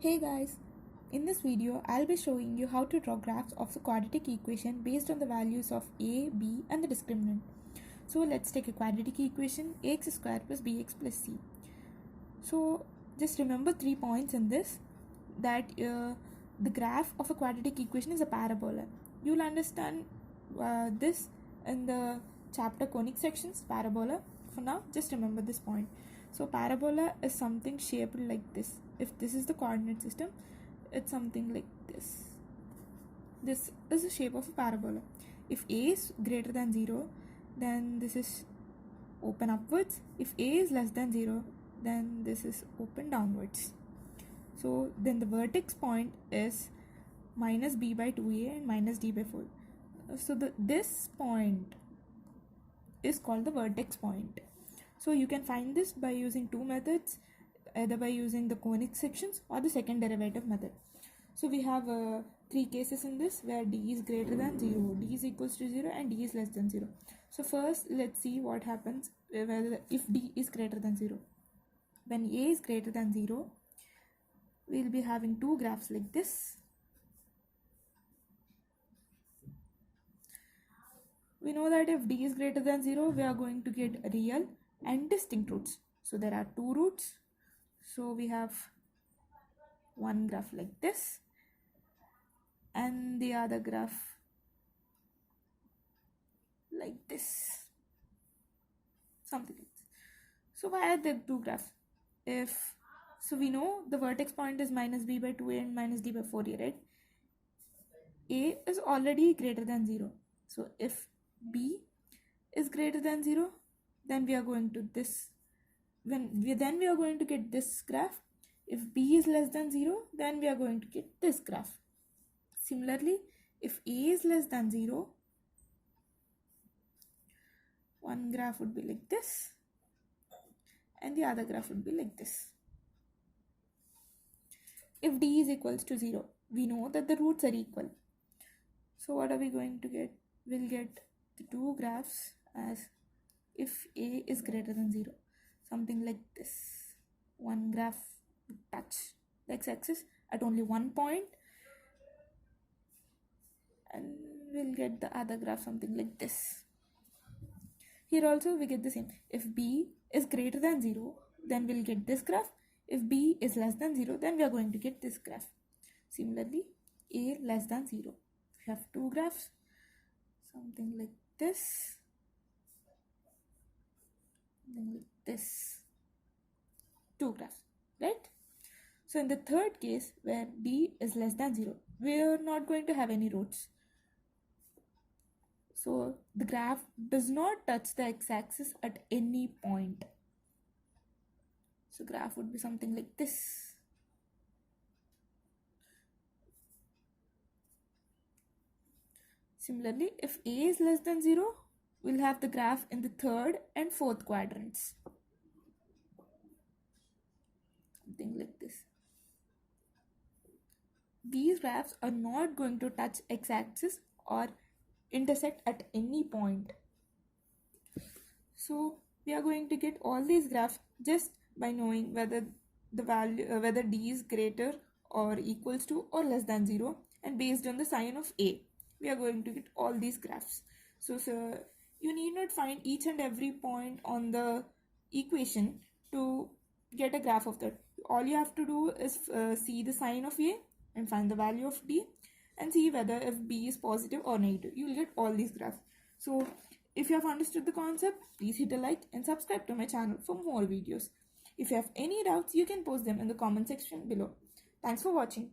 Hey guys, in this video I'll be showing you how to draw graphs of the quadratic equation based on the values of a, b and the discriminant. So let's take a quadratic equation ax square plus bx plus c. So just remember 3 points in this, that the graph of a quadratic equation is a parabola. You'll understand this in the chapter conic sections, parabola. For now just remember this point. So parabola is something shaped like this. If this is the coordinate system, it's something like this. This is the shape of a parabola. If a is greater than 0, then this is open upwards. If a is less than 0, then this is open downwards. So then the vertex point is minus b by 2a and minus d by 4. So this point is called the vertex point. So you can find this by using two methods, either by using the conic sections or the second derivative method. So we have three cases in this, where d is greater than 0, d is equals to 0 and d is less than 0. So first let's see what happens if d is greater than 0. When a is greater than 0, we'll be having two graphs like this. We know that if d is greater than 0, we are going to get real and distinct roots. So there are two roots. So we have one graph like this and the other graph like this, something like this. So why are there two graphs? So we know the vertex point is minus b by 2a and minus d by 4a, right? A is already greater than 0. So if b is greater than 0, then we are going to this. We are going to get this graph. If b is less than 0, then we are going to get this graph. Similarly, if a is less than 0, one graph would be like this and the other graph would be like this. If d is equals to 0, we know that the roots are equal. So what are we going to get? We'll get the two graphs as if a is greater than 0, something like this. One graph would touch the x-axis at only one point, and we'll get the other graph something like this. Here also we get the same. If b is greater than 0, then we'll get this graph. If b is less than 0, then we are going to get this graph. Similarly, a less than 0. We have two graphs, something like this, something like this. Two graphs, right? So in the third case, where d is less than 0, we are not going to have any roots. So the graph does not touch the x-axis at any point. So graph would be something like this. Similarly, if a is less than 0, we'll have the graph in the third and fourth quadrants. Something like this. These graphs are not going to touch x-axis or intersect at any point. So we are going to get all these graphs just by knowing whether the value whether d is greater or equals to or less than 0, and based on the sign of a, we are going to get all these graphs. So you need not find each and every point on the equation to get a graph of that. All you have to do is see the sign of a and find the value of d and see whether if b is positive or negative. You will get all these graphs. So if you have understood the concept, please hit a like and subscribe to my channel for more videos. If you have any doubts, you can post them in the comment section below. Thanks for watching.